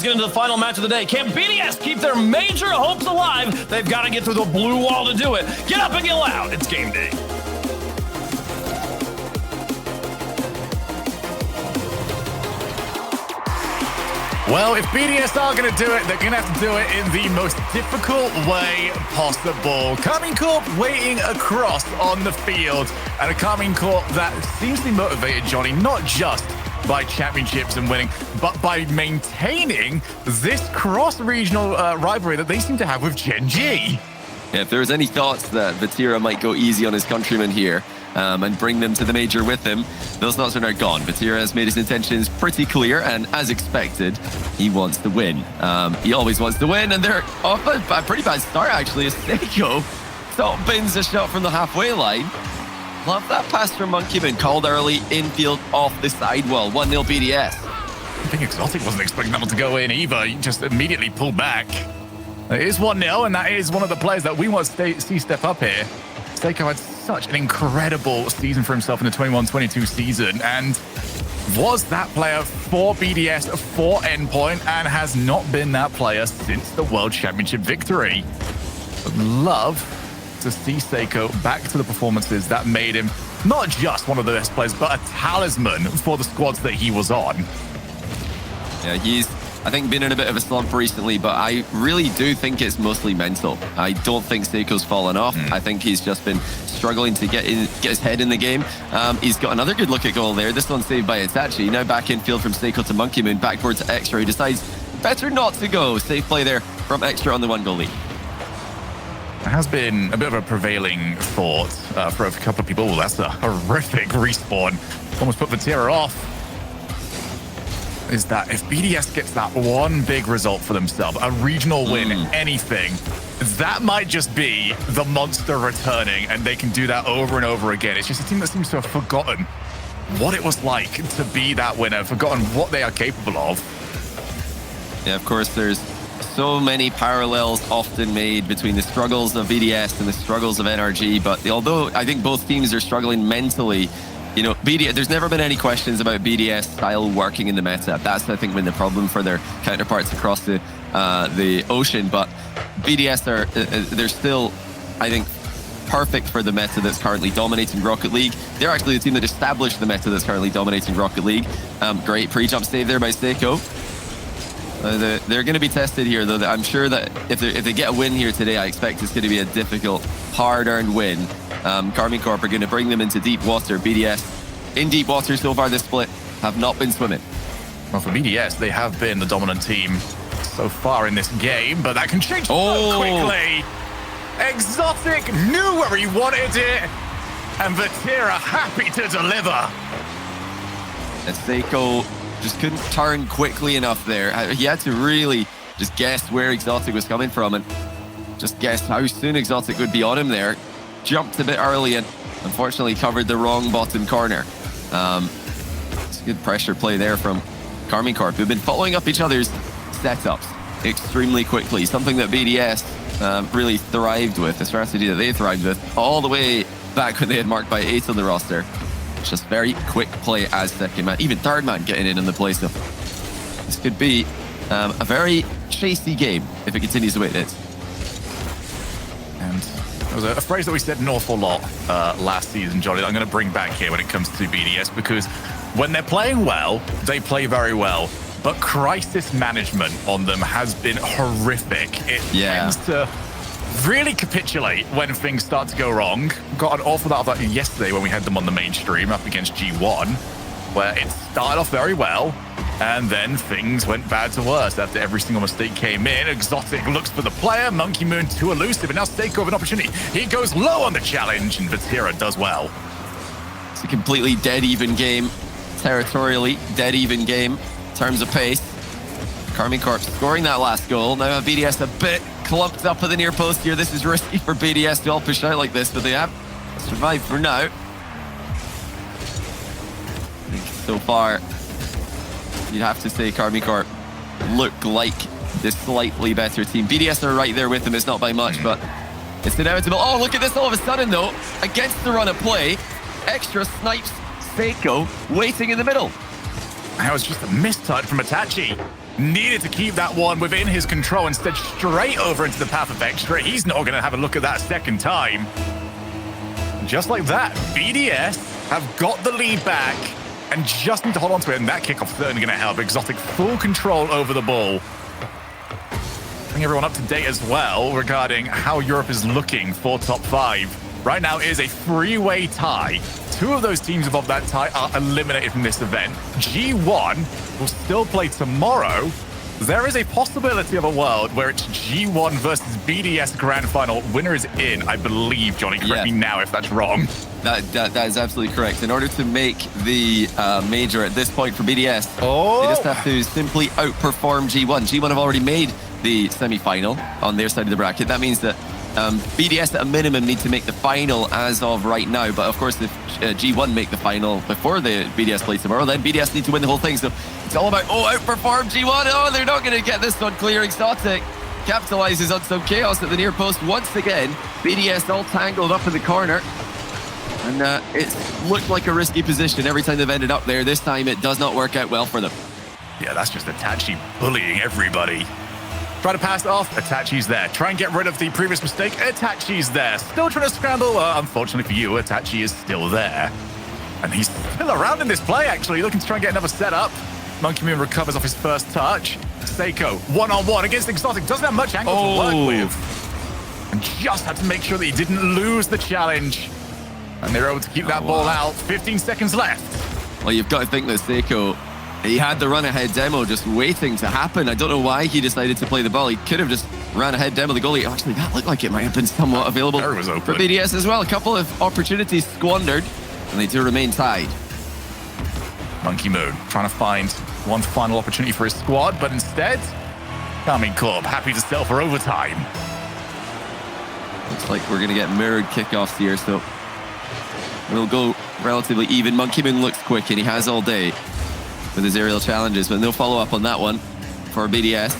Get into the final match of the day. Can BDS keep their major hopes alive? They've got to get through the blue wall to do it. Get up and get loud. It's game day. Well, if BDS are going to do it, they're going to have to do it in the most difficult way possible. Karmine Corp waiting across on the field, and a Karmine Corp that seems to be motivated, Johnny, not just by championships and winning, but by maintaining this cross-regional rivalry that they seem to have with Gen G. Yeah, if there was any thoughts that Vatira might go easy on his countrymen here and bring them to the major with him, those thoughts are now gone. Vatira has made his intentions pretty clear, and as expected, he wants to win. He always wants to win, and they're off a pretty bad start, actually, as Seiko top bins a shot from the halfway line. Love that pass from Monkeyman, called early, infield off the sidewall. 1-0 BDS. I think Exotic wasn't expecting that one to go in either. He just immediately pulled back. It is 1-0, and that is one of the players that we want to see step up here. Seiko had such an incredible season for himself in the 21-22 season, and was that player for BDS for Endpoint, and has not been that player since the World Championship victory. But love to see Seiko back to the performances that made him not just one of the best players, but a talisman for the squads that he was on. Yeah, he's, I think, been in a bit of a slump recently, but I really do think it's mostly mental. I don't think Seiko's fallen off. I think he's just been struggling to get his head in the game. He's got another good look at goal there. This one saved by Itachi. Now back in field from Seiko to Monkeyman, backboard to Extra. He decides better not to go. Safe play there from Extra on the 1-goal lead. It has been a bit of a prevailing thought for a couple of people. Oh, that's a horrific respawn. Almost put Vatira off. Is that if BDS gets that one big result for themselves, a regional win, anything, that might just be the monster returning, and they can do that over and over again. It's just a team that seems to have forgotten what it was like to be that winner, forgotten what they are capable of. Yeah, of course, there's so many parallels often made between the struggles of BDS and the struggles of NRG, but although I think both teams are struggling mentally, you know, BDS, there's never been any questions about BDS style working in the meta. That's, I think, been the problem for their counterparts across the ocean. But BDS they're still, I think, perfect for the meta that's currently dominating Rocket League. They're actually the team that established the meta that's currently dominating Rocket League. Great pre-jump save there by Seiko. They're going to be tested here, though. I'm sure that if they get a win here today, I expect it's going to be a difficult, hard-earned win. Karmine Corp are going to bring them into deep water. BDS in deep water so far this split have not been swimming. Well, for BDS, they have been the dominant team so far in this game, but that can change so quickly. Exotic knew where he wanted it, and Vatira happy to deliver. And Seiko just couldn't turn quickly enough there. He had to really just guess where Exotic was coming from and just guess how soon Exotic would be on him there. Jumped a bit early and unfortunately covered the wrong bottom corner. It's a good pressure play there from Karmine Corp, who've been following up each other's setups extremely quickly. Something that BDS really thrived with, a strategy that they thrived with all the way back when they had marked by 8 on the roster. It's just very quick play as second man, even third man getting in the play. So this could be a very chasey game if it continues the way it is. And it was a phrase that we said an awful lot last season, Johnny, that I'm going to bring back here when it comes to BDS, because when they're playing well, they play very well. But crisis management on them has been horrific. It tends to really capitulate when things start to go wrong. Got an awful lot of that yesterday when we had them on the mainstream up against G1, where it started off very well, and then things went bad to worse after every single mistake came in. Exotic looks for the player, Monkeyman too elusive, and now Seiko with an opportunity. He goes low on the challenge, and Vatira does well. It's a completely dead even game, territorially dead even game in terms of pace. Karmine Corp scoring that last goal. Now BDS a bit clumped up at the near post here. This is risky for BDS to all push out like this, but they have survived for now. I think so far, you'd have to say Karmine Corp look like the slightly better team. BDS are right there with them. It's not by much, but it's inevitable. Oh, look at this all of a sudden, though. Against the run of play, Extra snipes Seiko waiting in the middle. That was just a mistouch from Itachi. needed to keep that one within his control, instead straight over into the path of extra. He's not going to have a look at that second time. Just like that, BDS have got the lead back and just need to hold on to it, and that kickoff certainly going to help. Exotic full control over the ball. Bring everyone up to date as well regarding how Europe is looking for top 5. Right now it is a 3-way tie. 2 of those teams above that tie are eliminated from this event. G1 will still play tomorrow. There is a possibility of a world where it's G1 versus BDS Grand Final. Winner is in, I believe, Johnny. Correct me now if that's wrong. That is absolutely correct. In order to make the major at this point for BDS, they just have to simply outperform G1. G1 have already made the semi-final on their side of the bracket. That means that BDS at a minimum need to make the final as of right now. But of course, if G1 make the final before the BDS play tomorrow, then BDS need to win the whole thing. So it's all about, outperform G1. Oh, they're not going to get this one clear. Exotic capitalizes on some chaos at the near post once again. BDS all tangled up in the corner. And it's looked like a risky position every time they've ended up there. This time it does not work out well for them. Yeah, that's just Itachi bullying everybody. Try to pass it off, Itachi's there. Try and get rid of the previous mistake, Itachi's there. Still trying to scramble, unfortunately for you, Itachi is still there. And he's still around in this play, actually, looking to try and get another setup. Monkey Moon recovers off his first touch. Seiko, one-on-one against Exotic, doesn't have much angle to work with. And just had to make sure that he didn't lose the challenge. And they're able to keep that ball out. 15 seconds left. Well, you've got to think that Seiko, he had the run-ahead demo just waiting to happen. I don't know why he decided to play the ball. He could have just ran ahead demo the goalie. Actually, that looked like it might have been somewhat available for BDS as well. A couple of opportunities squandered, and they do remain tied. Monkey Moon trying to find one final opportunity for his squad, but instead, KCorp happy to settle for overtime. Looks like we're going to get mirrored kickoffs here, so we'll go relatively even. Monkey Moon looks quick, and he has all day with his aerial challenges, but no follow up on that one for BDS.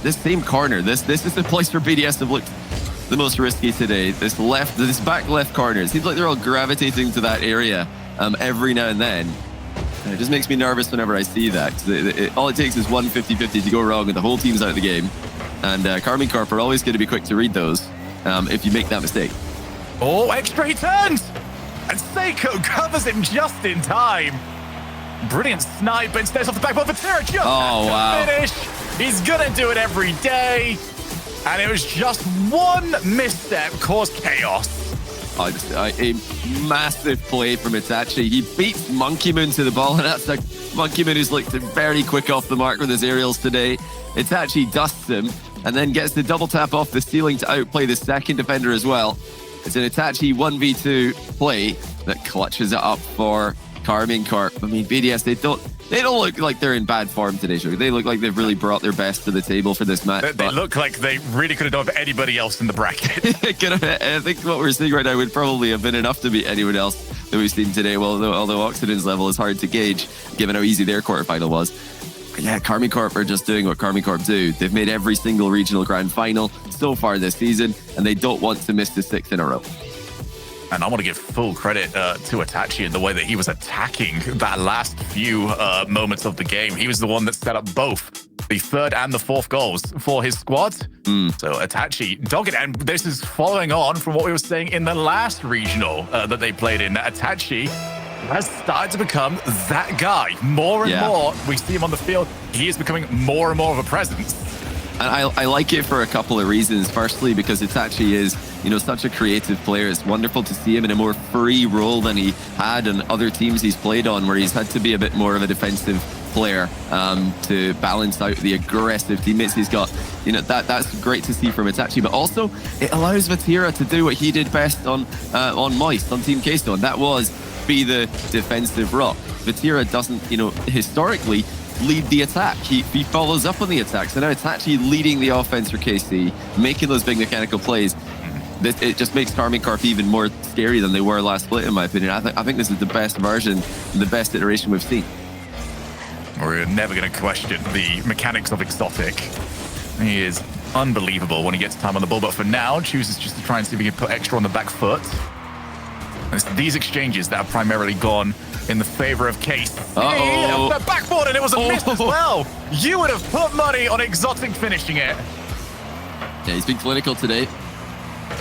This same corner, this is the place where BDS have looked the most risky today. This back left corner, it seems like they're all gravitating to that area every now and then. And it just makes me nervous whenever I see that. All it takes is one 50-50 to go wrong and the whole team's out of the game. And KCorp are always going to be quick to read those if you make that mistake. Oh, extra he turns! And Seiko covers him just in time. Brilliant snipe, but instead off the back of Vatira just to finish. He's gonna do it every day. And it was just one misstep caused chaos. A massive play from Itachi. He beats Monkey Moon to the ball, and that's like Monkey Moon who's looked very quick off the mark with his aerials today. Itachi dusts him and then gets the double tap off the ceiling to outplay the second defender as well. It's an Itachi 1v2 play that clutches it up for KCorp. I mean, BDS, they don't look like they're in bad form today, Sugar. They look like they've really brought their best to the table for this match. They look like they really could have done with anybody else in the bracket. I think what we're seeing right now would probably have been enough to beat anyone else that we've seen today, although Oxygen's level is hard to gauge, given how easy their quarterfinal was. But yeah, KCorp are just doing what KCorp do. They've made every single regional grand final so far this season, and they don't want to miss the 6th in a row. And I want to give full credit to Itachi in the way that he was attacking that last few moments of the game. He was the one that set up both the 3rd and the 4th goals for his squad. So Itachi dogged it. And this is following on from what we were saying in the last regional that they played in. Itachi has started to become that guy. More and more we see him on the field. He is becoming more and more of a presence. And I like it for a couple of reasons. Firstly, because Itachi is, such a creative player. It's wonderful to see him in a more free role than he had on other teams he's played on, where he's had to be a bit more of a defensive player to balance out the aggressive teammates he's got. That's great to see from Itachi, but also it allows Vatira to do what he did best on Moist, on Team Keystone. That was be the defensive rock. Vatira doesn't, historically lead the attack. He follows up on the attack. So now it's actually leading the offense for KC, making those big mechanical plays. It just makes KCorp even more scary than they were last split, in my opinion. I think this is the best version, the best iteration we've seen. We're never going to question the mechanics of Exotic. He is unbelievable when he gets time on the ball, but for now, chooses just to try and see if he can put extra on the back foot. It's these exchanges that have primarily gone in the favor of Case. Uh-oh. The backboard, and it was a miss as well. You would have put money on Exotic finishing it. Yeah, he's been clinical today.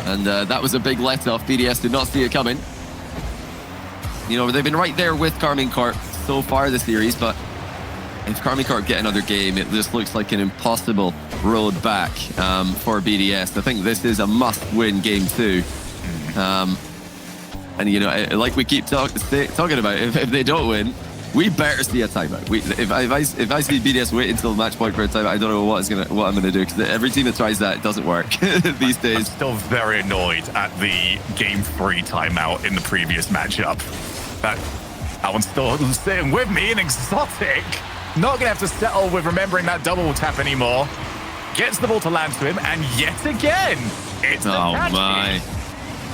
And that was a big let-off. BDS did not see it coming. You know, they've been right there with Karmine Corp so far this series, but if Karmine Corp get another game, it just looks like an impossible road back for BDS. I think this is a must-win game too. And, you know, like we keep talking about, if they don't win, we better see a timeout. If I see BDS wait until the match point for a timeout, I don't know what I'm gonna do, because every team that tries that doesn't work these days. I'm still very annoyed at the game 3 timeout in the previous matchup. That one's still staying with me. And Exotic not gonna have to settle with remembering that double tap anymore. Gets the ball to land to him, and yet again, it's Itachi. My.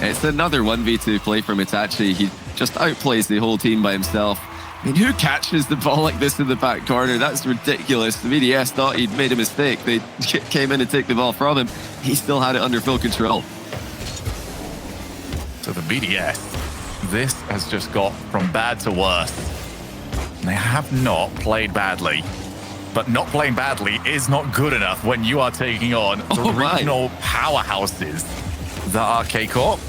It's another 1v2 play from Itachi. He just outplays the whole team by himself. I mean, who catches the ball like this in the back corner? That's ridiculous. The BDS thought he'd made a mistake. They came in and took the ball from him. He still had it under full control. So the BDS, this has just got from bad to worse. They have not played badly. But not playing badly is not good enough when you are taking on the regional powerhouses that are KCorp.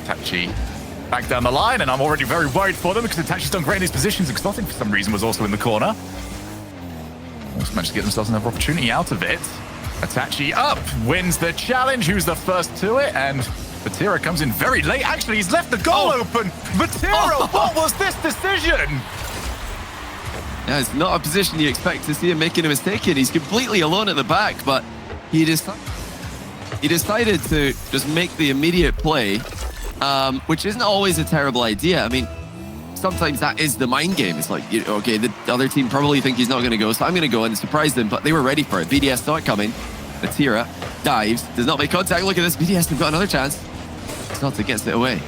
Itachi back down the line, and I'm already very worried for them because Itachi's done great in these positions. Exotic, for some reason, was also in the corner. Also managed to get themselves another opportunity out of it. Itachi up, wins the challenge. Who's the first to it? And Vatira comes in very late. Actually, he's left the goal open. Vatira, what was this decision? Yeah, it's not a position you expect to see him making a mistake in. He's completely alone at the back, but he decided to just make the immediate play, which isn't always a terrible idea. I mean, sometimes that is the mind game. It's like, okay, the other team probably think he's not going to go, so I'm going to go and surprise them, but they were ready for it. BDS saw it coming. Vatira dives, does not make contact. Look at this. BDS have got another chance. Exotic gets it away.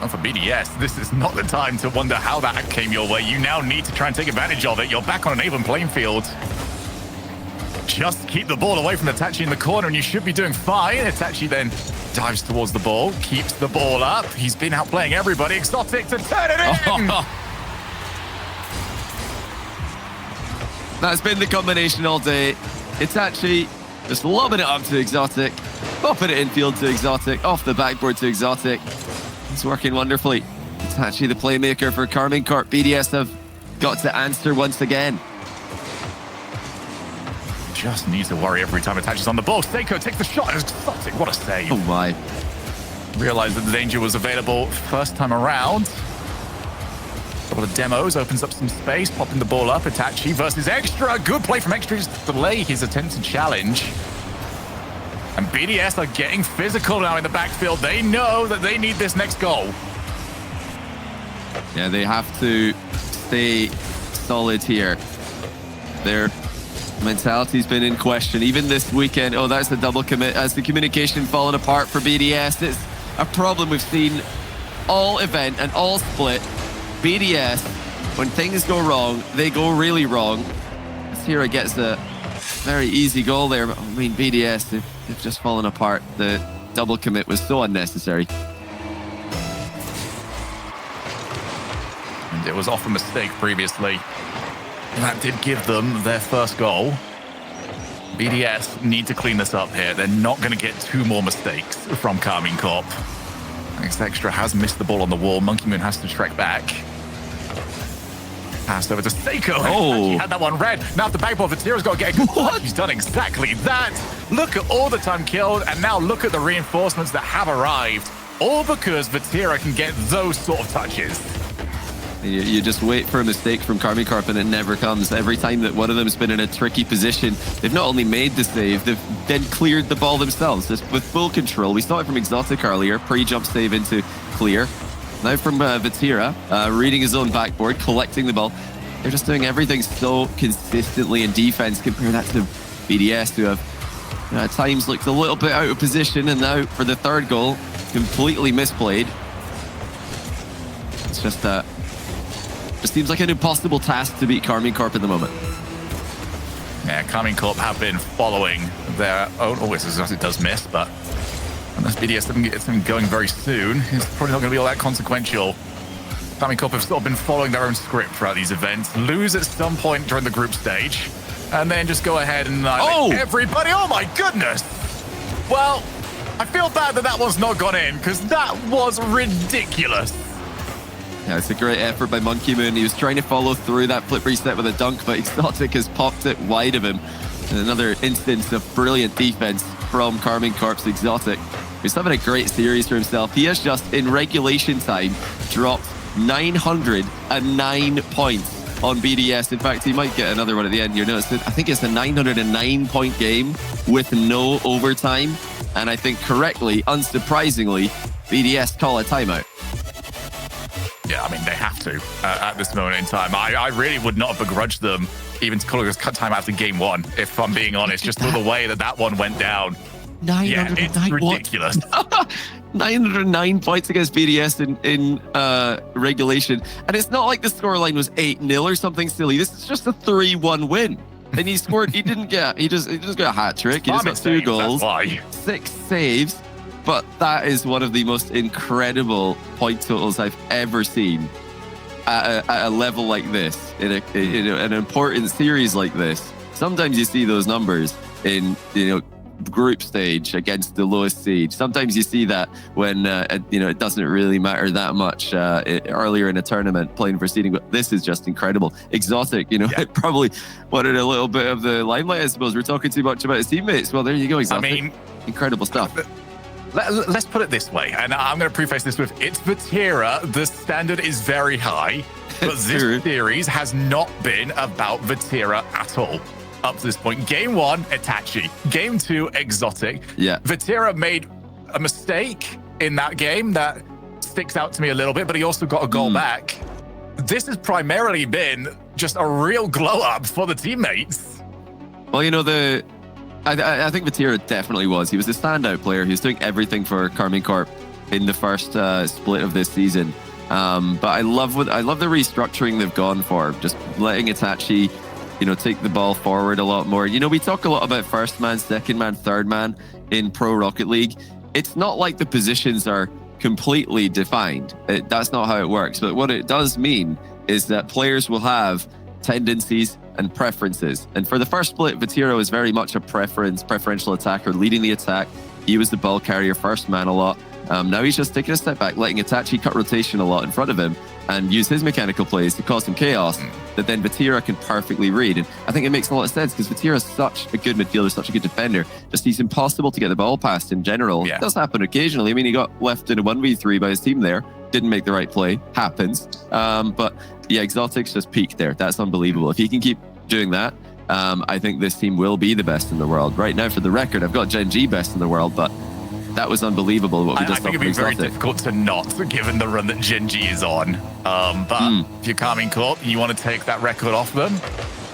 And for BDS, this is not the time to wonder how that came your way. You now need to try and take advantage of it. You're back on an even playing field. Just keep the ball away from Itachi in the corner and you should be doing fine. Itachi then dives towards the ball, keeps the ball up. He's been outplaying everybody. Exotic to turn it in! That's been the combination all day. Itachi just lobbing it up to Exotic, popping it infield to Exotic, off the backboard to Exotic. It's working wonderfully. Itachi, the playmaker for Karmine Corp. BDS have got to answer once again. Just needs to worry every time Itachi's on the ball. Seiko takes the shot. Exotic, what a save. Oh my. Realized that the danger was available first time around. Couple of demos, opens up some space, popping the ball up. Itachi versus Extra. Good play from Extra to delay his attempted challenge. And BDS are getting physical now in the backfield. They know that they need this next goal. Yeah, they have to stay solid here. Their mentality's been in question. Even this weekend, oh, that's the double commit. As the communication falling apart for BDS, it's a problem we've seen all event and all split. BDS, when things go wrong, they go really wrong. Sierra gets a very easy goal there. I mean, BDS, they've just fallen apart. The double commit was so unnecessary. And it was off a mistake previously. And that did give them their first goal. BDS need to clean this up here. They're not going to get 2 more mistakes from Karmine Corp. Extra has missed the ball on the wall. Monkey Moon has to trek back. Passed over to Seiko. Oh. He had that one red. Now the backboard, Vatira's got to get a good touch. He's done exactly that. Look at all the time killed, and now look at the reinforcements that have arrived. All because Vatira can get those sort of touches. You just wait for a mistake from Karmine Corp and it never comes. Every time that one of them's been in a tricky position, they've not only made the save, they've then cleared the ball themselves, just with full control. We saw it from Exotic earlier, pre-jump save into clear. Now from Vatira, reading his own backboard, collecting the ball. They're just doing everything so consistently in defense. Compare that to BDS, who have at times looked a little bit out of position, and now for the third goal, completely misplayed. It's just it seems like an impossible task to beat Karmine Corp at the moment. Yeah, Karmine Corp have been following their own. Oh, it does miss, but unless BDS doesn't get something going very soon, it's probably not going to be all that consequential. KCorp have sort of been following their own script throughout these events, lose at some point during the group stage, and then just go ahead and everybody. Oh my goodness! Well, I feel bad that that one's not gone in, because that was ridiculous. Yeah, it's a great effort by Monkey Moon. He was trying to follow through that flip reset with a dunk, but Exotic has popped it wide of him. And another instance of brilliant defense from KCorp's Exotic, who's having a great series for himself. He has just, in regulation time, dropped 909 points on BDS. In fact, he might get another one at the end here. No, I think it's a 909-point game with no overtime. And I think correctly, unsurprisingly, BDS call a timeout. Yeah, I mean, they have to at this moment in time. I really would not have begrudged them even to call it a cut time after game one, if I'm being honest, just with the way that one went down. 909, yeah, it's ridiculous. 909 points against BDS in regulation. And it's not like the scoreline was 8-0 or something silly. This is just a 3-1 win. And he scored, he just got a hat trick. He just got 2 goals, 6 saves. But that is one of the most incredible point totals I've ever seen at a level like this, in an important series like this. Sometimes you see those numbers in, group stage against the lowest seed. Sometimes you see that when it doesn't really matter that much earlier in a tournament playing for seeding. But this is just incredible. Exotic, it probably wanted a little bit of the limelight, I suppose. We're talking too much about his teammates. Well, there you go, Exotic. I mean, incredible stuff. Let's put it this way, and I'm going to preface this with, it's Vatira. The standard is very high, but this series has not been about Vatira at all. Up to this point. Game 1, Itachi. Game 2, Exotic. Yeah. Vatira made a mistake in that game that sticks out to me a little bit, but he also got a goal back. This has primarily been just a real glow-up for the teammates. Well, I think Vatira definitely was. He was the standout player. He was doing everything for KCorp in the first split of this season. But I love the restructuring they've gone for, just letting Itachi take the ball forward a lot more. We talk a lot about first man, second man, third man in Pro Rocket League. It's not like the positions are completely defined. That's not how it works. But what it does mean is that players will have tendencies and preferences. And for the first split, Vatira was very much a preferential attacker, leading the attack. He was the ball carrier, first man a lot. Now he's just taking a step back, letting Itachi cut rotation a lot in front of him and use his mechanical plays to cause some chaos that then Vatira can perfectly read. And I think it makes a lot of sense because Vatira is such a good midfielder, such a good defender. Just he's impossible to get the ball past in general. Yeah. It does happen occasionally. I mean, he got left in a 1v3 by his team there. Didn't make the right play. Happens. But yeah, Exotic's just peaked there. That's unbelievable. If he can keep doing that, I think this team will be the best in the world. Right now, for the record, I've got Gen G best in the world, but that was unbelievable what we just saw. I think it'd be very difficult to not, given the run that Gen G is on. But if you're KCorp, you want to take that record off them,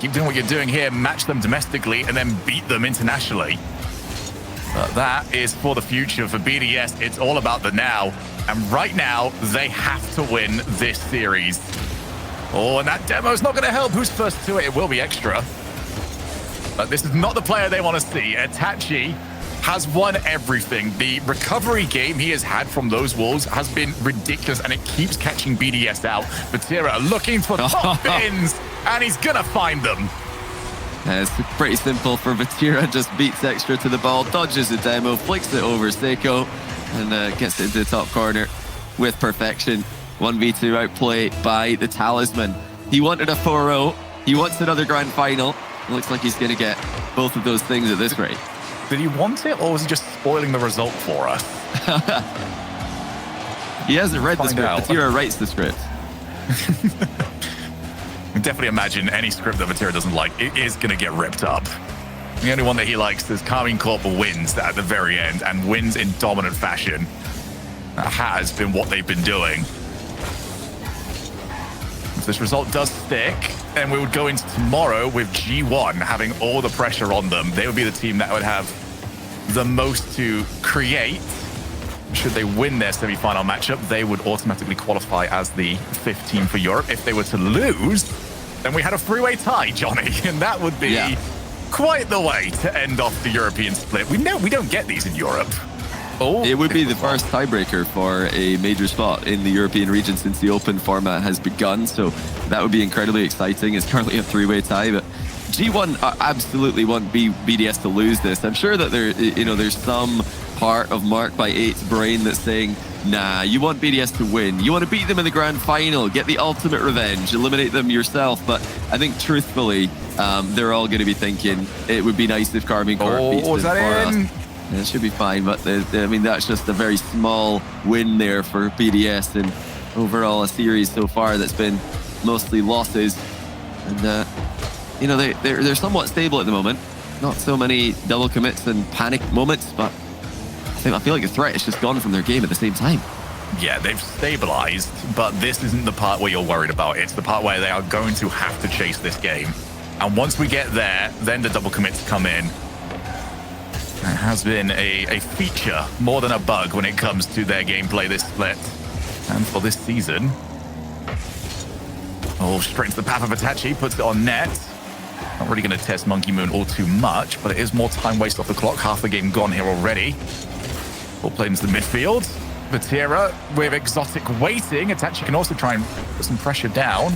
keep doing what you're doing here, match them domestically, and then beat them internationally. But that is for the future. For BDS, it's all about the now. And right now, they have to win this series. Oh, and that demo's not going to help. Who's first to it? It will be extra. But this is not the player they want to see. Itachi has won everything. The recovery game he has had from those walls has been ridiculous, and it keeps catching BDS out. Vatira looking for top bins, and he's going to find them. It's pretty simple for Vatira. Just beats extra to the ball, dodges the demo, flicks it over Seiko, and gets it into the top corner with perfection. 1v2 outplay by the Talisman. He wanted a 4-0. He wants another grand final. It looks like he's going to get both of those things at this rate. Did he want it, or was he just spoiling the result for us? He hasn't read the script. Vatira writes the script. I can definitely imagine any script that Vatira doesn't like, it is going to get ripped up. The only one that he likes is Karmine wins at the very end, and wins in dominant fashion. That has been what they've been doing. If this result does stick, then we would go into tomorrow with G1 having all the pressure on them. They would be the team that would have the most to create. Should they win their semi-final matchup, they would automatically qualify as the 5th team for Europe. If they were to lose, then we had a three-way tie, Johnny, and that would be quite the way to end off the European split. We know we don't get these in Europe. Oh, It would be the first tiebreaker for a major spot in the European region since the Open format has begun. So that would be incredibly exciting. It's currently a three-way tie, but G1 absolutely want BDS to lose this. I'm sure that there's some part of Mark by 8's brain that's saying, nah, you want BDS to win. You want to beat them in the grand final, get the ultimate revenge, eliminate them yourself. But I think truthfully, they're all going to be thinking it would be nice if Karmine Corp beats them for us. It should be fine, but I mean, that's just a very small win there for BDS, and overall a series so far that's been mostly losses. And they're somewhat stable at the moment. Not so many double commits and panic moments, but I feel like the threat has just gone from their game at the same time. Yeah, they've stabilized, but this isn't the part where you're worried about. It's the part where they are going to have to chase this game. And once we get there, then the double commits come in. It has been a feature more than a bug when it comes to their gameplay this split. And for this season. Oh, straight into the path of Itachi, puts it on net. Not really going to test Monkey Moon all too much, but it is more time waste off the clock. Half the game gone here already. Ball played into the midfield. Vatira with Exotic waiting. Itachi can also try and put some pressure down.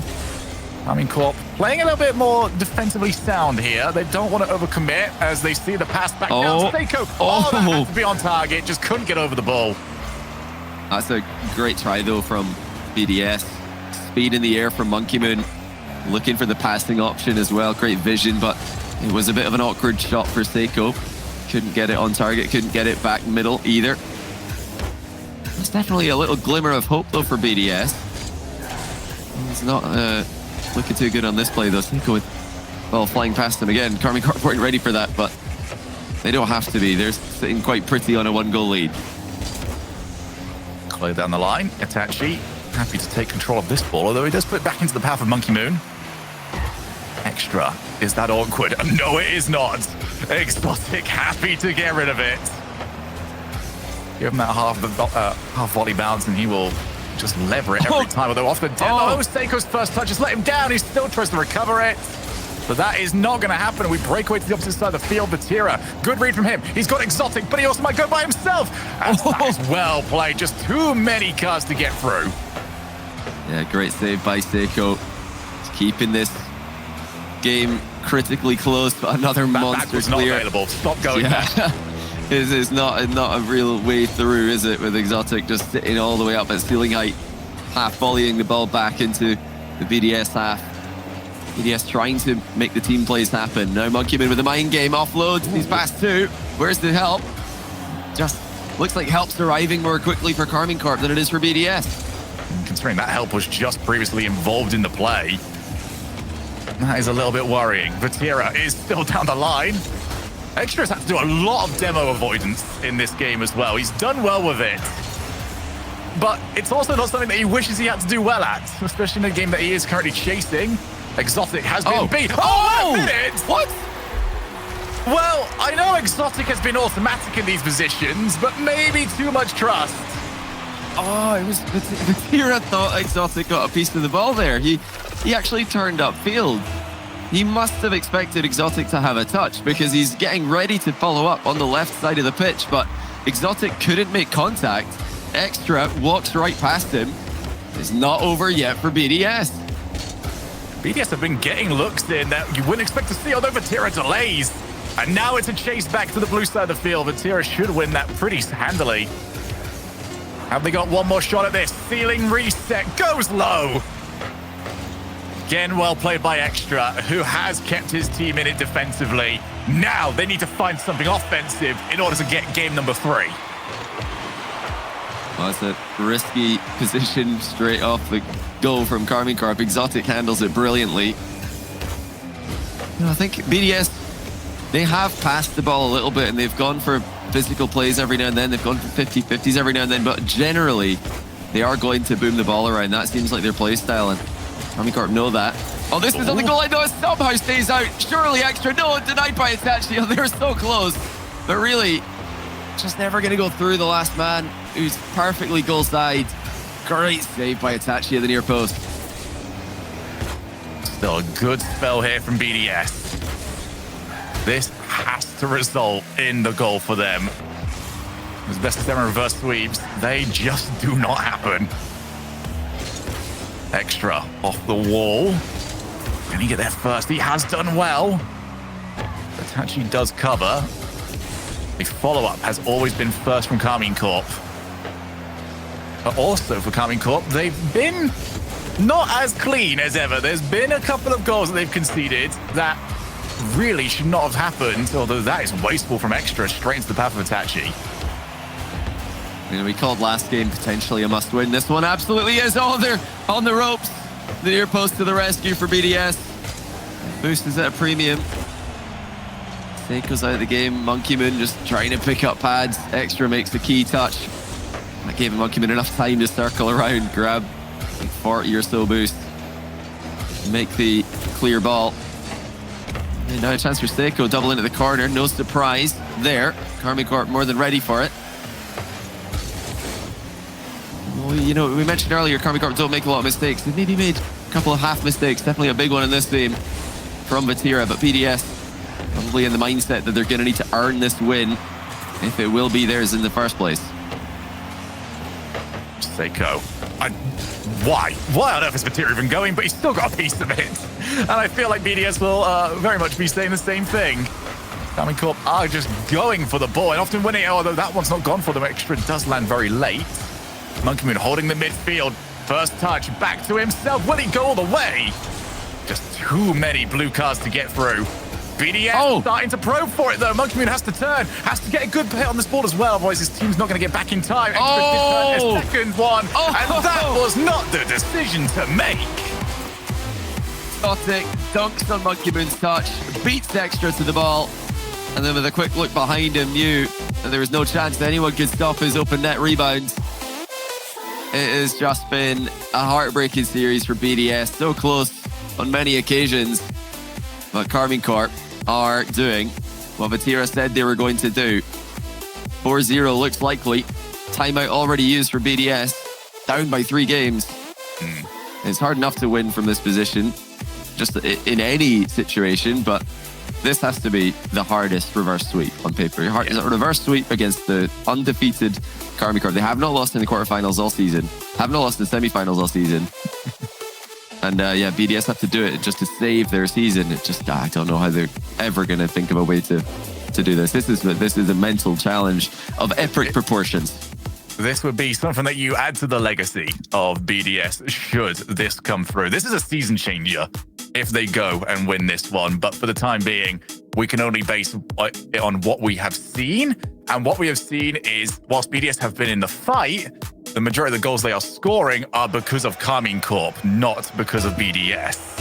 KCorp playing a little bit more defensively sound here. They don't want to overcommit as they see the pass back down to Seiko. Oh, that had to be on target. Just couldn't get over the ball. That's a great try, though, from BDS. Speed in the air from Monkey Moon. Looking for the passing option as well. Great vision, but it was a bit of an awkward shot for Seiko. Couldn't get it on target. Couldn't get it back middle either. There's definitely a little glimmer of hope, though, for BDS. It's not looking too good on this play, though. Seiko with ball flying past him again. Karmine Corp weren't ready for that, but they don't have to be. They're sitting quite pretty on a one-goal lead. Clear down the line. Itachi happy to take control of this ball, although he does put it back into the path of Monkey Moon. Extra. Is that awkward? No, it is not. Exotic happy to get rid of it. Give him that half volley bounce and he will just lever it every time. Although off the demo, Seiko's first touch has let him down. He still tries to recover it. But that is not going to happen. We break away to the opposite side of the field. Vatira, good read from him. He's got Exotic, but he also might go by himself. And that is well played. Just too many cards to get through. Yeah, great save by Seiko. Just keeping this game critically close, but another monster was clear. Not available. Stop going back. This is not a real way through, is it? With Exotic just sitting all the way up at ceiling height, half volleying the ball back into the BDS half. BDS trying to make the team plays happen. Now Monkey Moon with the mind game offload. He's past two. Where's the help? Just looks like help's arriving more quickly for Karmine Corp than it is for BDS. Considering that help was just previously involved in the play, that is a little bit worrying. Vatira is still down the line. Extra's had to do a lot of demo avoidance in this game as well. He's done well with it. But it's also not something that he wishes he had to do well at, especially in a game that he is currently chasing. Exotic has been beat. Oh, wait a minute! What? Well, I know Exotic has been automatic in these positions, but maybe too much trust. Oh, it was Vatira thought Exotic got a piece of the ball there. He actually turned upfield. He must have expected Exotic to have a touch because he's getting ready to follow up on the left side of the pitch, but Exotic couldn't make contact. Extra walks right past him. It's not over yet for BDS. BDS have been getting looks in that you wouldn't expect to see, although Vatira delays. And now it's a chase back to the blue side of the field. Vatira should win that pretty handily. Have they got one more shot at this? Ceiling reset goes low. Again, well played by Extra, who has kept his team in it defensively. Now they need to find something offensive in order to get game number 3. Well, it's a risky position straight off the goal from Karmine Corp. Exotic handles it brilliantly. I think BDS, they have passed the ball a little bit and they've gone for physical plays every now and then. They've gone for 50-50s every now and then, but generally they are going to boom the ball around. That seems like their play style, and Karmine Corp know that. Oh, this is on the goal line, though. It somehow stays out. Surely Extra. No, denied by Itachi. Oh, they're so close. But really, just never going to go through the last man, who's perfectly goal side. Great save by Itachi at the near post. Still a good spell here from BDS. This has to result in the goal for them. As best as them reverse sweeps, they just do not happen. Extra off the wall. Can he get there first? He has done well. Itachi does cover. The follow-up has always been first from KarmineCorp. But also for KarmineCorp, they've been not as clean as ever. There's been a couple of goals that they've conceded that really should not have happened, although that is wasteful from Extra straight into the path of Itachi. We called last game potentially a must-win. This one absolutely is. Oh, they're on the ropes. The near post to the rescue for BDS. Boost is at a premium. Seiko's out of the game. Monkey Moon just trying to pick up pads. Extra makes the key touch. That gave Monkey Moon enough time to circle around, grab 40 or so boost, make the clear ball. And now a chance for Seiko, double into the corner. No surprise there. KarmineCorp more than ready for it. Well, you know, we mentioned earlier, KarmineCorp don't make a lot of mistakes. They maybe made a couple of half mistakes. Definitely a big one in this game from Vatira, but BDS probably in the mindset that they're going to need to earn this win if it will be theirs in the first place. Seiko. Why? Why on earth is Vatira even going? But he's still got a piece of it. And I feel like BDS will very much be saying the same thing. KarmineCorp are just going for the ball and often winning it, although that one's not gone for them. Extra does land very late. Monkey Moon holding the midfield. First touch, back to himself. Will he go all the way? Just too many blue cards to get through. BDS starting to probe for it, though. Monkey Moon has to turn, has to get a good hit on this ball as well, otherwise his team's not going to get back in time. Extra did turn a second one, and that was not the decision to make. Exotic dunks on Monkey Moon's touch, beats Extra to the ball, and then with a quick look behind him, knew that there was no chance that anyone could stop his open net rebound. It has just been a heartbreaking series for BDS, so close on many occasions, but KarmineCorp are doing what Vatira said they were going to do. 4-0 looks likely. Timeout already used for BDS, down by 3 games. It's hard enough to win from this position, just in any situation, but this has to be the hardest reverse sweep on paper. Reverse sweep against the undefeated KarmineCorp. They have not lost in the quarterfinals all season, have not lost in the semifinals all season. And yeah, BDS have to do it just to save their season. It just, I don't know how they're ever going to think of a way to do this. This is a mental challenge of epic proportions. This would be something that you add to the legacy of BDS should this come through. This is a season changer if they go and win this one. But for the time being, we can only base it on what we have seen. And what we have seen is, whilst BDS have been in the fight, the majority of the goals they are scoring are because of KarmineCorp, not because of BDS.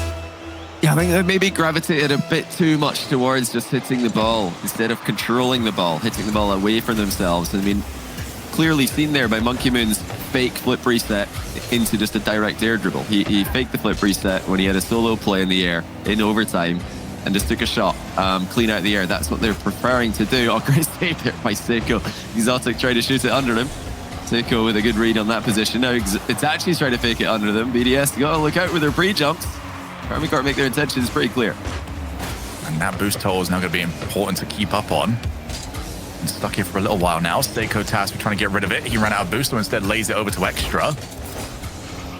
Yeah, I think they maybe gravitated a bit too much towards just hitting the ball instead of controlling the ball, hitting the ball away from themselves. I mean, clearly seen there by Monkey Moon's fake flip reset into just a direct air dribble. He faked the flip reset when he had a solo play in the air in overtime and just took a shot clean out of the air. That's what they're preferring to do. Oh, great save there by Seiko. Exotic tried to shoot it under him. Seiko with a good read on that position. Now Itachi's trying to fake it under them. BDS, got to look out with their pre-jumps. KarmineCorp make their intentions pretty clear. And that boost toll is now going to be important to keep up on. Been stuck here for a little while now. Seiko tasked with trying to get rid of it. He ran out of boost, so instead lays it over to Extra.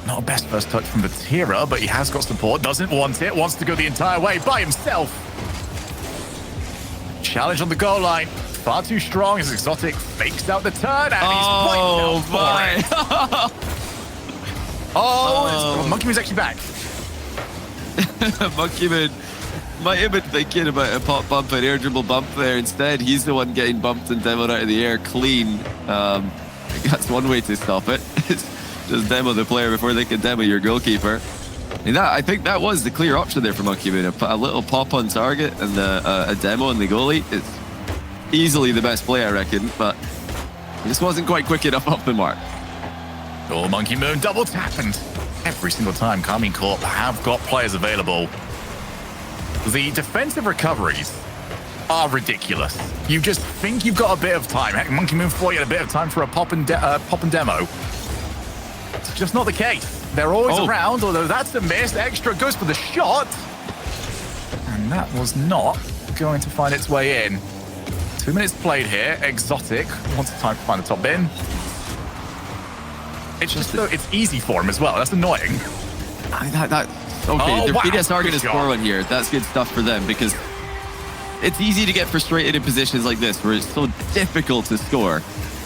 Not a best first touch from Vatira, but he has got support. Doesn't want it. Wants to go the entire way by himself. Challenge on the goal line. Far too strong as Exotic fakes out the turn, and he's right for it. Monkey Moon's actually back. Monkey Moon might have been thinking about a pop bump, an air dribble bump there. Instead, he's the one getting bumped and demoed out of the air clean. That's one way to stop it. It's just demo the player before they can demo your goalkeeper. And I think that was the clear option there for Monkey Moon. A little pop on target and a demo on the goalie. It's easily the best play, I reckon, but he just wasn't quite quick enough off the mark. Oh, Monkey Moon double tapped. Every single time KarmineCorp have got players available. The defensive recoveries are ridiculous. You just think you've got a bit of time. Heck, Monkey Moon thought you had a bit of time for a pop and demo. It's just not the case. They're always around, although that's a miss. Extra goes for the shot. And that was not going to find its way in. 2 minutes played here. Exotic wants time to find the top bin. It's just so it's easy for him as well. That's annoying. Okay, Oh, the wow. BDS are going to Good score job. one here. That's good stuff for them because it's easy to get frustrated in positions like this where it's so difficult to score.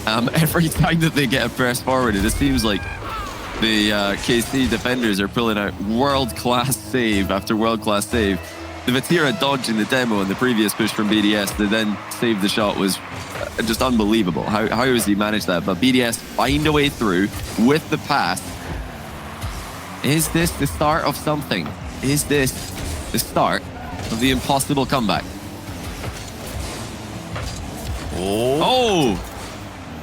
Every time that they get a press forward, it just seems like the KC defenders are pulling out world-class save after world-class save. The Vatira dodge in the demo and the previous push from BDS to then save the shot was just unbelievable. How has he managed that? But BDS find a way through with the pass. Is this the start of something? Is this the start of the impossible comeback? Oh!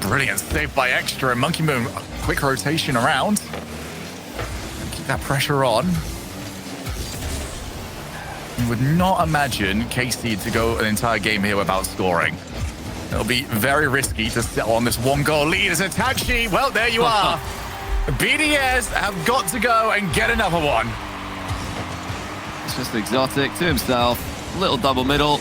Brilliant save by Extra. And Monkey Moon, quick rotation around. Keep that pressure on. You would not imagine KC to go an entire game here without scoring. It'll be very risky to settle on this 1-goal lead as Itachi. Well, there you are. BDS have got to go and get another one. It's just Exotic to himself. Little double middle.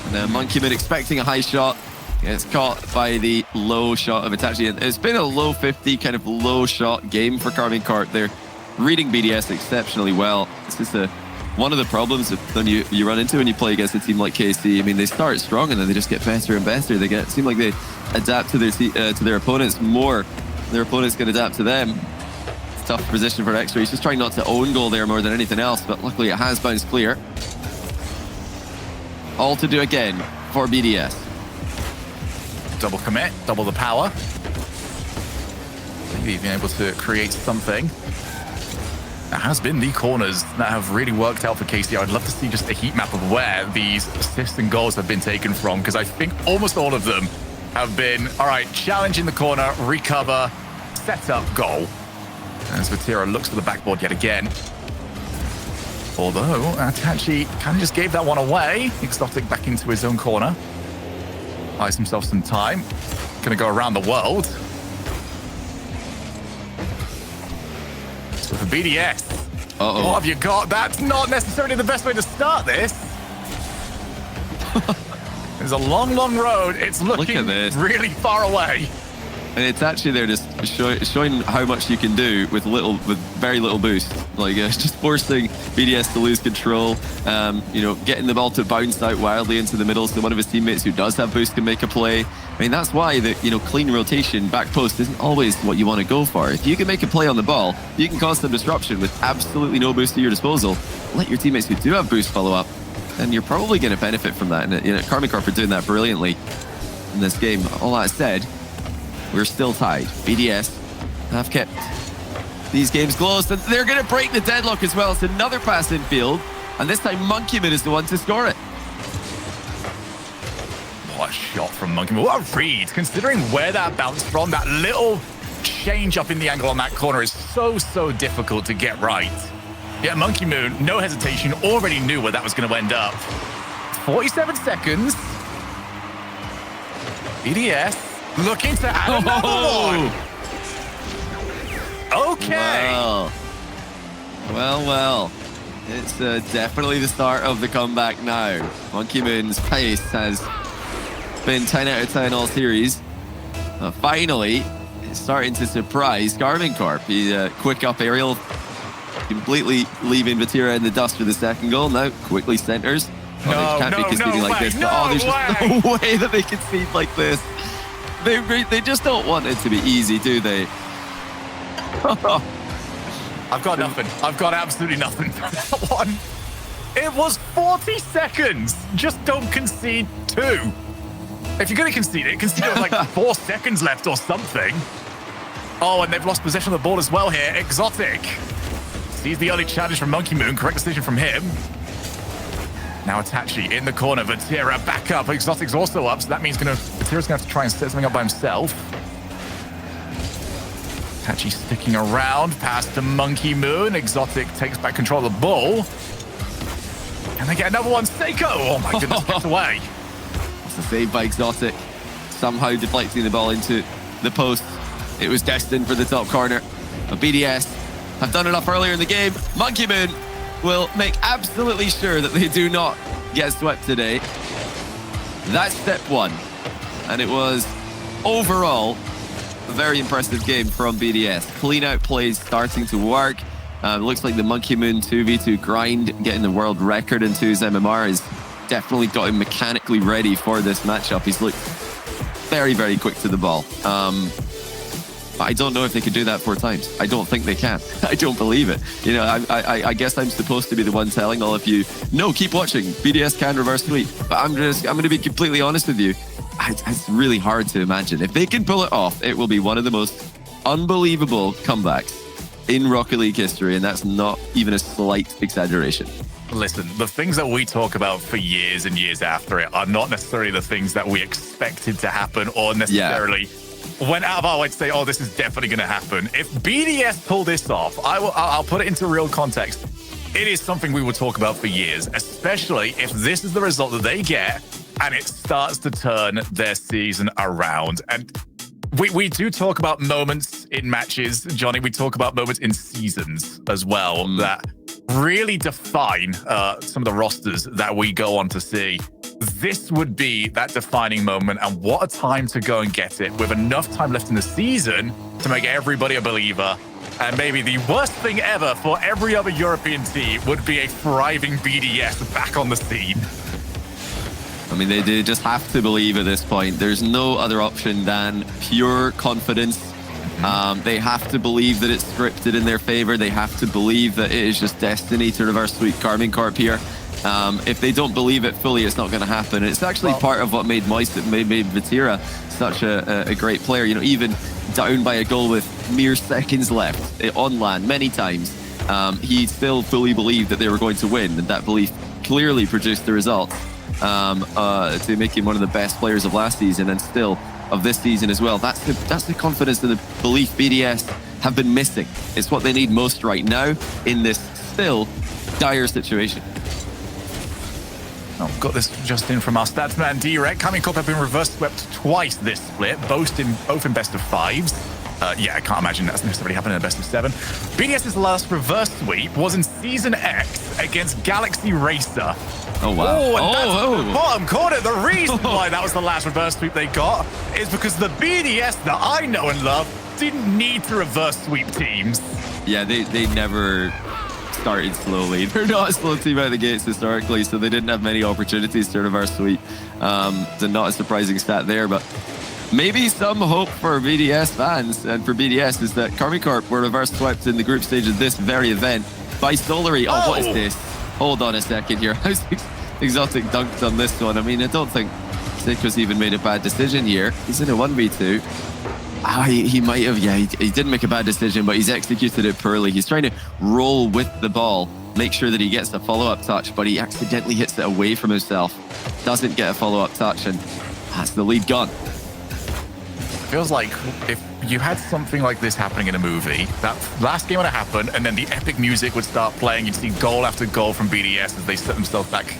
And then Monkey Moon expecting a high shot. Gets caught by the low shot of Itachi. And it's been a low 50 kind of low shot game for KCorp. They're reading BDS exceptionally well. This is one of the problems that you run into when you play against a team like KC. I mean, they start strong and then they just get better and better. They seem like they adapt to their opponents more. Their opponents can adapt to them. It's a tough position for Extra. He's just trying not to own goal there more than anything else, but luckily it has bounced clear. All to do again for BDS. Double commit, double the power. Maybe being able to create something. That has been the corners that have really worked out for KC. I'd love to see just a heat map of where these assists and goals have been taken from, because I think almost all of them have been, all right, challenge in the corner, recover, set up, goal. As Vatira looks for the backboard yet again. Although, Atachi kind of just gave that one away. Exotic back into his own corner. Buys himself some time. Gonna go around the world. So for BDS, what have you got? That's not necessarily the best way to start this. There's a long, long road. It's looking really far away. And it's actually there just showing how much you can do with very little boost. Like just forcing BDS to lose control, getting the ball to bounce out wildly into the middle so one of his teammates who does have boost can make a play. I mean, that's why the clean rotation back post isn't always what you want to go for. If you can make a play on the ball, you can cause some disruption with absolutely no boost at your disposal. Let your teammates who do have boost follow up, and you're probably going to benefit from that. And KCorp are doing that brilliantly in this game. All that said, we're still tied. BDS have kept these games close, and they're going to break the deadlock as well. It's another pass in field, and this time Monkey Moon is the one to score it. What a shot from Monkey Moon. What a read, considering where that bounced from. That little change up in the angle on that corner is so difficult to get right. Yeah, Monkey Moon, no hesitation, already knew where that was going to end up. 47 seconds. BDS looking to add another one. Okay. Well. It's definitely the start of the comeback now. Monkey Moon's pace has been 10 out of 10 all series. Finally, it's starting to surprise KCorp. He quick up aerial, completely leaving Vatira in the dust for the second goal. Now quickly centers. They can't be conceding like this. There's just no way that they concede like this. They just don't want it to be easy, do they? I've got nothing. I've got absolutely nothing for that one. It was 40 seconds. Just don't concede 2. If you're going to concede it with like 4 seconds left or something. Oh, and they've lost possession of the ball as well here. Exotic sees the early challenge from Monkey Moon. Correct decision from him. Now Itachi in the corner. Vatira back up. Exotic's also up, so that means Vatira's going to have to try and set something up by himself. Itachi sticking around. Pass to Monkey Moon. Exotic takes back control of the ball. Can they get another one? Seiko! Oh my goodness, gets away. It's a save by Exotic. Somehow deflecting the ball into the post. It was destined for the top corner. But BDS have done enough earlier in the game. Monkey Moon will make absolutely sure that they do not get swept today. That's step one. And it was overall a very impressive game from BDS. Clean out plays starting to work. Looks like the Monkey Moon 2v2 grind, getting the world record in 2's MMR, has definitely got him mechanically ready for this matchup. He's looked very, very quick to the ball. I don't know if they could do that 4 times. I don't think they can. I don't believe it. You know, I guess I'm supposed to be the one telling all of you, no, keep watching. BDS can reverse sweep. But I'm going to be completely honest with you. It's really hard to imagine. If they can pull it off, it will be one of the most unbelievable comebacks in Rocket League history, and that's not even a slight exaggeration. Listen, the things that we talk about for years and years after it are not necessarily the things that we expected to happen or necessarily went out of our way to say, oh, this is definitely going to happen. If BDS pull this off, I'll put it into real context. It is something we will talk about for years, especially if this is the result that they get and it starts to turn their season around. And we do talk about moments in matches, Johnny. We talk about moments in seasons as well that really define some of the rosters that we go on to see. This would be that defining moment, and what a time to go and get it with enough time left in the season to make everybody a believer. And maybe the worst thing ever for every other European team would be a thriving BDS back on the scene. I mean, they just have to believe at this point. There's no other option than pure confidence. They have to believe that it's scripted in their favor. They have to believe that it is just destiny to reverse sweep Karmine Corp here. If they don't believe it fully, it's not going to happen. It's actually part of what made Vatira such a great player. You know, even down by a goal with mere seconds left on land many times, he still fully believed that they were going to win, and that belief clearly produced the result to make him one of the best players of last season and still of this season as well. That's the confidence and the belief BDS have been missing. It's what they need most right now in this still dire situation. Oh, got this just in from our stats man, Direct. Karmine Corp have been reverse swept twice this split, both in best of 5s. Yeah, I can't imagine that's necessarily happening in a best of 7. BDS's last reverse sweep was in Season X against Galaxy Racer. Oh, wow. Oh, and that's the bottom corner. The reason why that was the last reverse sweep they got is because the BDS that I know and love didn't need to reverse sweep teams. Yeah, they never started slowly. They're not a slow team out of the gates historically, so they didn't have many opportunities to reverse sweep. So not a surprising stat there, but maybe some hope for BDS fans and for BDS is that Karmine Corp were reverse swept in the group stage of this very event by Solary. Oh, what is this? Hold on a second here. How's Exotic dunked on this one? I mean, I don't think Seiko's even made a bad decision here. He's in a 1v2. He might have, yeah, he didn't make a bad decision, but he's executed it poorly. He's trying to roll with the ball, make sure that he gets a follow-up touch, but he accidentally hits it away from himself. Doesn't get a follow-up touch, and that's the lead gone. Feels like if you had something like this happening in a movie, that last game would have happened, and then the epic music would start playing. You'd see goal after goal from BDS as they set themselves back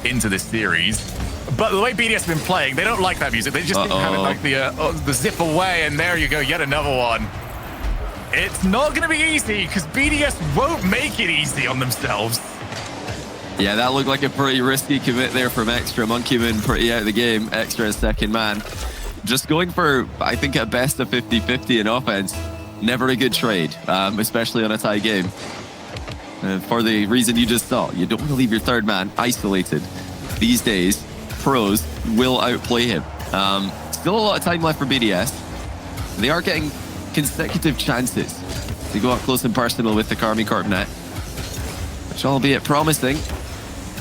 into this series. But the way BDS have been playing, they don't like that music. They just have it like the zip away, and there you go, yet another one. It's not going to be easy, because BDS won't make it easy on themselves. Yeah, that looked like a pretty risky commit there from Extra. Monkey Moon pretty out of the game. Extra is second man. Just going for, I think, at best a 50-50 in offense. Never a good trade, especially on a tie game. For the reason you just saw, you don't want to leave your third man isolated. These days, pros will outplay him. Still a lot of time left for BDS. They are getting consecutive chances to go up close and personal with the Karmine Corp net, which, albeit promising,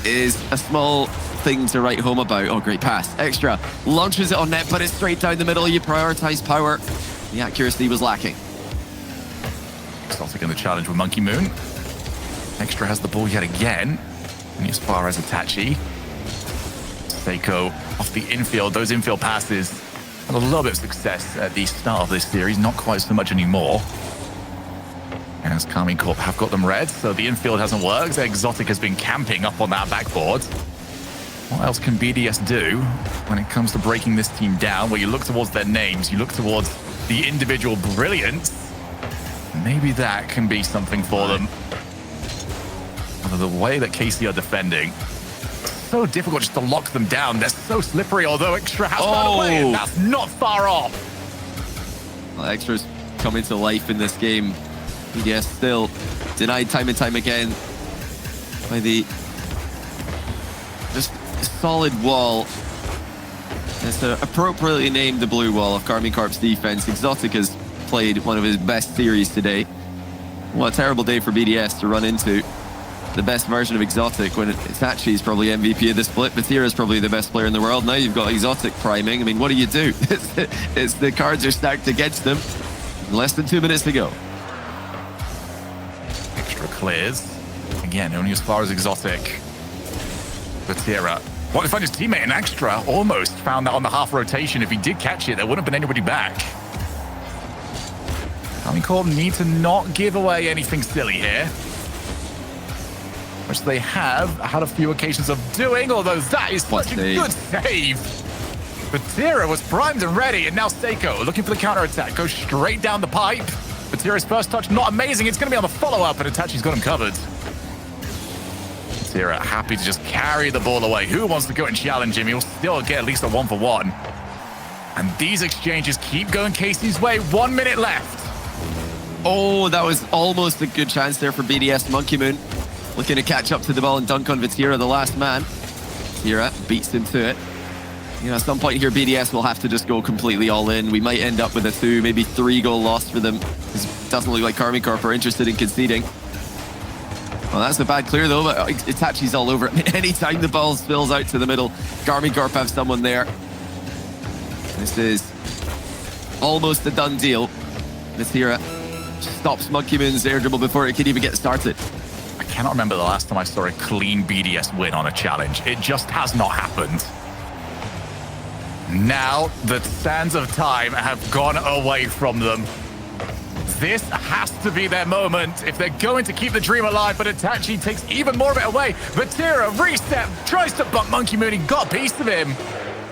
is a small thing to write home about. Oh, great pass. Extra launches it on net, but it's straight down the middle. You prioritize power. The accuracy was lacking. Exotic in the challenge with Monkey Moon. Extra has the ball yet again. And as far as Itachi. Seiko off the infield. Those infield passes had a little bit of success at the start of this series. Not quite so much anymore. As Karmine Corp have got them red, so the infield hasn't worked. Exotic has been camping up on that backboard. What else can BDS do when it comes to breaking this team down? Where you look towards their names, you look towards the individual brilliance. Maybe that can be something for them. The way that KC are defending, so difficult just to lock them down. They're so slippery, although Extra has found a way, and that's not far off. Well, Extra's coming to life in this game. BDS still denied time and time again by the just solid wall. It's appropriately named the blue wall of Karmine's defense. Exotic has played one of his best series today. What a terrible day for BDS to run into the best version of Exotic when Itachi is probably MVP of the split. Batira is probably the best player in the world. Now you've got Exotic priming. I mean, what do you do? It's the cards are stacked against them. Less than 2 minutes to go. Extra clears. Again, only as far as Exotic. Batira. What if I find his teammate in Extra? Almost found that on the half rotation. If he did catch it, there wouldn't have been anybody back. Corp need to not give away anything silly here. Which they have had a few occasions of doing, although that is such a good save. Batira was primed and ready, and now Seiko looking for the counter-attack. Goes straight down the pipe. Batira's first touch, not amazing. It's going to be on the follow-up, and Itachi's got him covered. Batira happy to just carry the ball away. Who wants to go and challenge him? He'll still get at least a 1-for-1. And these exchanges keep going KC's way. 1 minute left. Oh, that was almost a good chance there for BDS. Monkey Moon looking to catch up to the ball and dunk on Batira, the last man. Batira beats him to it. You know, at some point here, BDS will have to just go completely all in. We might end up with a 2, maybe 3 goal loss for them. It doesn't look like KarmineCorp are interested in conceding. Well, that's a bad clear, though, but Itachi's all over it. Anytime the ball spills out to the middle, KarmineCorp have someone there. This is almost a done deal. Batira stops Monkey Moon's air dribble before it can even get started. I cannot remember the last time I saw a clean BDS win on a challenge. It just has not happened. Now the sands of time have gone away from them. This has to be their moment if they're going to keep the dream alive, but Itachi takes even more of it away. Batira reset, tries to bump Monkey Moon, he got a piece of him.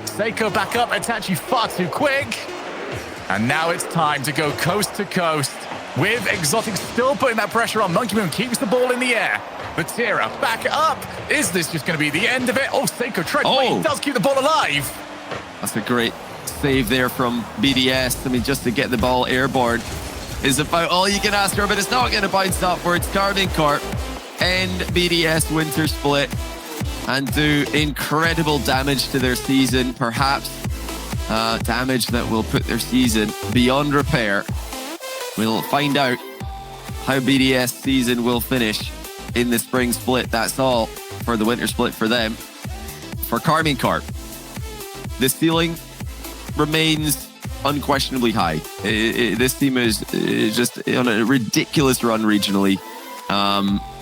Seiko back up, Itachi far too quick. And now it's time to go coast to coast with Exotic still putting that pressure on. Monkey Moon keeps the ball in the air. Batira back up. Is this just going to be the end of it? Oh, Seiko tried, but he does keep the ball alive. That's a great save there from BDS. I mean, just to get the ball airborne is about all you can ask for, but it's not going to bounce upwards. KarmineCorp end BDS Winter split and do incredible damage to their season, perhaps damage that will put their season beyond repair. We'll find out how BDS season will finish in the spring split. That's all for the winter split for them. For KarmineCorp, the ceiling remains unquestionably high. This team is just on a ridiculous run regionally,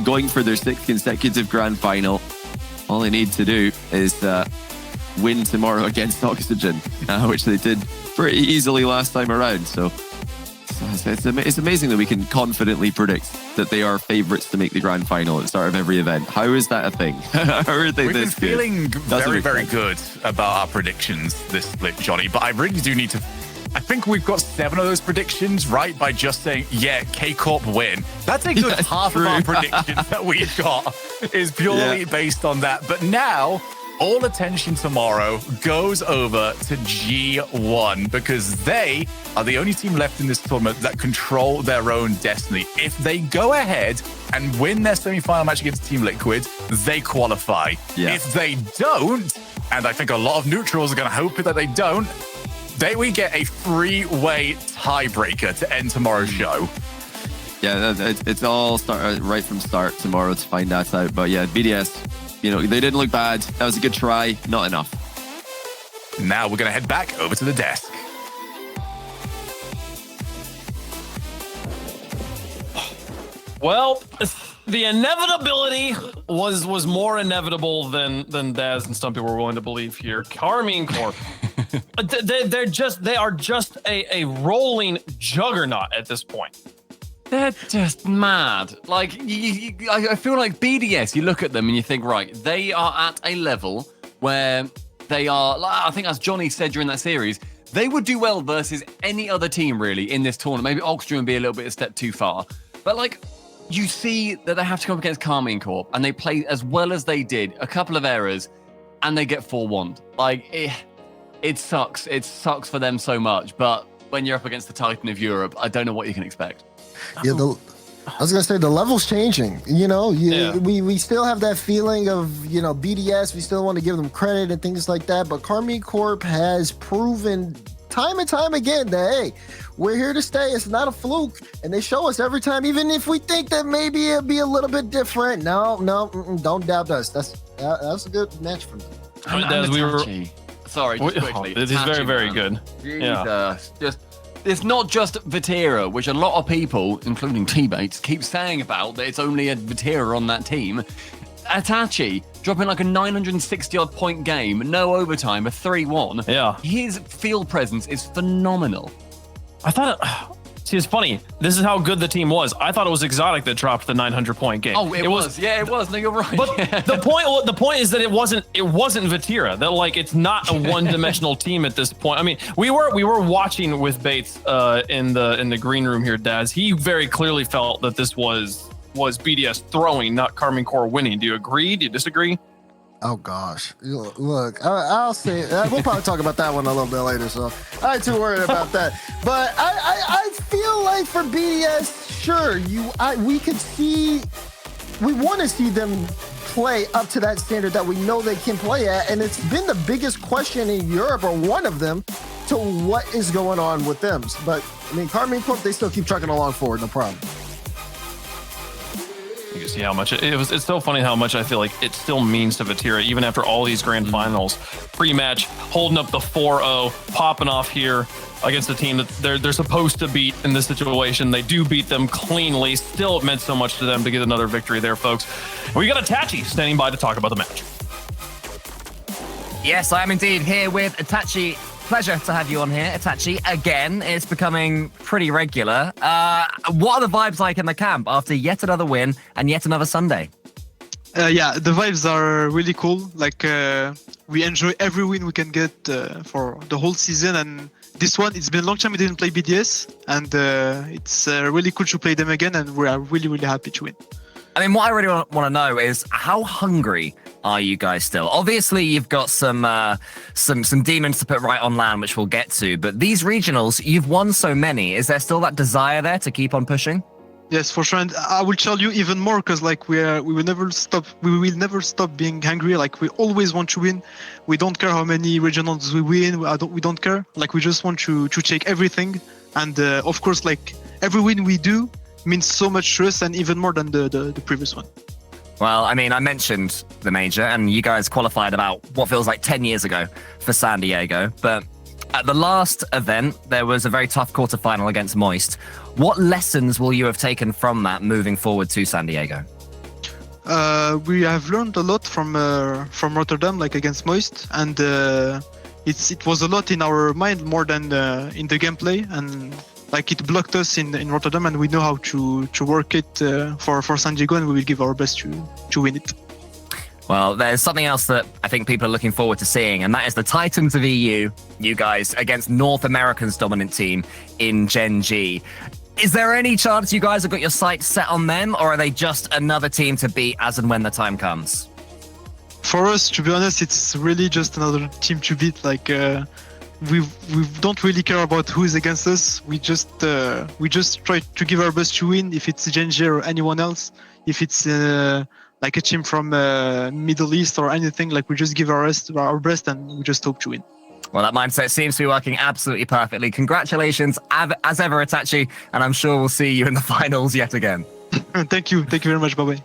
going for their 6th consecutive grand final. All they need to do is win tomorrow against Oxygen, which they did pretty easily last time around. So it's amazing that we can confidently predict that they are favourites to make the grand final at the start of every event. How is that a thing? How are they this good? We've been feeling very good about our predictions this split, Johnny, but I really do need to... I think we've got 7 of those predictions right by just saying, yeah, KCorp win. That's a good half of our predictions that we've got is purely based on that. But now... all attention tomorrow goes over to G1 because they are the only team left in this tournament that control their own destiny. If they go ahead and win their semi-final match against Team Liquid, they qualify. Yeah. If they don't, and I think a lot of neutrals are going to hope that they don't, we get a 3-way tiebreaker to end tomorrow's show. Yeah, it's all right from start tomorrow to find that out. But yeah, BDS... you know, they didn't look bad. That was a good try. Not enough. Now we're going to head back over to the desk. Well, the inevitability was more inevitable than Daz and some people were willing to believe here. KarmineCorp, they are just a rolling juggernaut at this point. They're just mad. Like, I feel like BDS, you look at them and you think, right, they are at a level where they are, I think as Johnny said during that series, they would do well versus any other team, really, in this tournament. Maybe Oxygen would be a little bit a step too far. But, like, you see that they have to come up against KarmineCorp, and they play as well as they did. A couple of errors. and they get 4-1. Like, it sucks. It sucks for them so much. But when you're up against the Titan of Europe, I don't know what you can expect. Yeah, I was gonna say the level's changing. We still have that feeling of BDS. We still want to give them credit and things like that. But Karmine Corp has proven time and time again that hey, we're here to stay. It's not a fluke, and they show us every time. Even if we think that maybe it'll be a little bit different, don't doubt us. That's a good match for them. As we were. Sorry, just quickly. He's very, very good. It's not just Vatira, which a lot of people, including teammates, keep saying about that it's only a Vatira on that team. Itachi dropping like a 960-odd point game, no overtime, a 3-1. Yeah. His field presence is phenomenal. I thought see, it's funny. This is how good the team was. I thought it was Exotic that dropped the 900-point game. Oh, it was. Yeah, it was. No, you're right. But the point is that it wasn't Vatira. That like it's not a one-dimensional team at this point. I mean, we were watching with Bates in the green room here, Daz. He very clearly felt that this was BDS throwing, not Karmine Corp winning. Do you agree? Do you disagree? Oh gosh, look, I'll say we'll probably talk about that one a little bit later, so I ain't too worried about that. But I feel like for BDS, sure, we want to see them play up to that standard that we know they can play at, and it's been the biggest question in Europe, or one of them, to what is going on with them. But I mean, Karmine Corp, they still keep trucking along forward, no problem. You can see how much it's so funny how much I feel like it still means to Vatira, even after all these grand finals, pre-match, holding up the 4-0, popping off here against a team that they're supposed to beat in this situation. They do beat them cleanly. Still, it meant so much to them to get another victory there, folks. And we got Itachi standing by to talk about the match. Yes, I am indeed here with Itachi. Pleasure to have you on here, Itachi. Again, it's becoming pretty regular. What are the vibes like in the camp after yet another win and yet another Sunday? Yeah, the vibes are really cool. Like, we enjoy every win we can get for the whole season. And this one, it's been a long time we didn't play BDS. And it's really cool to play them again. And we are really, really happy to win. I mean, what I really want to know is how hungry are you guys still? Obviously, you've got some demons to put right on land, which we'll get to. But these regionals, you've won so many. Is there still that desire there to keep on pushing? Yes, for sure. And I will tell you even more because like we will never stop. We will never stop being hungry. Like we always want to win. We don't care how many regionals we win. We don't care. Like we just want to take everything. And of course, like every win we do means so much to us and even more than the previous one. Well, I mean, I mentioned the major and you guys qualified about what feels like 10 years ago for San Diego. But at the last event, there was a very tough quarterfinal against Moist. What lessons will you have taken from that moving forward to San Diego? We have learned a lot from Rotterdam, like against Moist. And it was a lot in our mind more than in the gameplay. And like it blocked us in Rotterdam, and we know how to work it for San Diego, and we will give our best to win it. Well, there's something else that I think people are looking forward to seeing, and that is the Titans of EU, you guys, against North America's dominant team in Gen G. Is there any chance you guys have got your sights set on them, or are they just another team to beat as and when the time comes? For us, to be honest, it's really just another team to beat. Like, we don't really care about who is against us. We just try to give our best to win. If it's Gen G or anyone else, if it's like a team from Middle East or anything, like we just give our best and we just hope to win. Well, that mindset seems to be working absolutely perfectly. Congratulations as ever, Itachi, and I'm sure we'll see you in the finals yet again. Thank you very much. Bye-bye.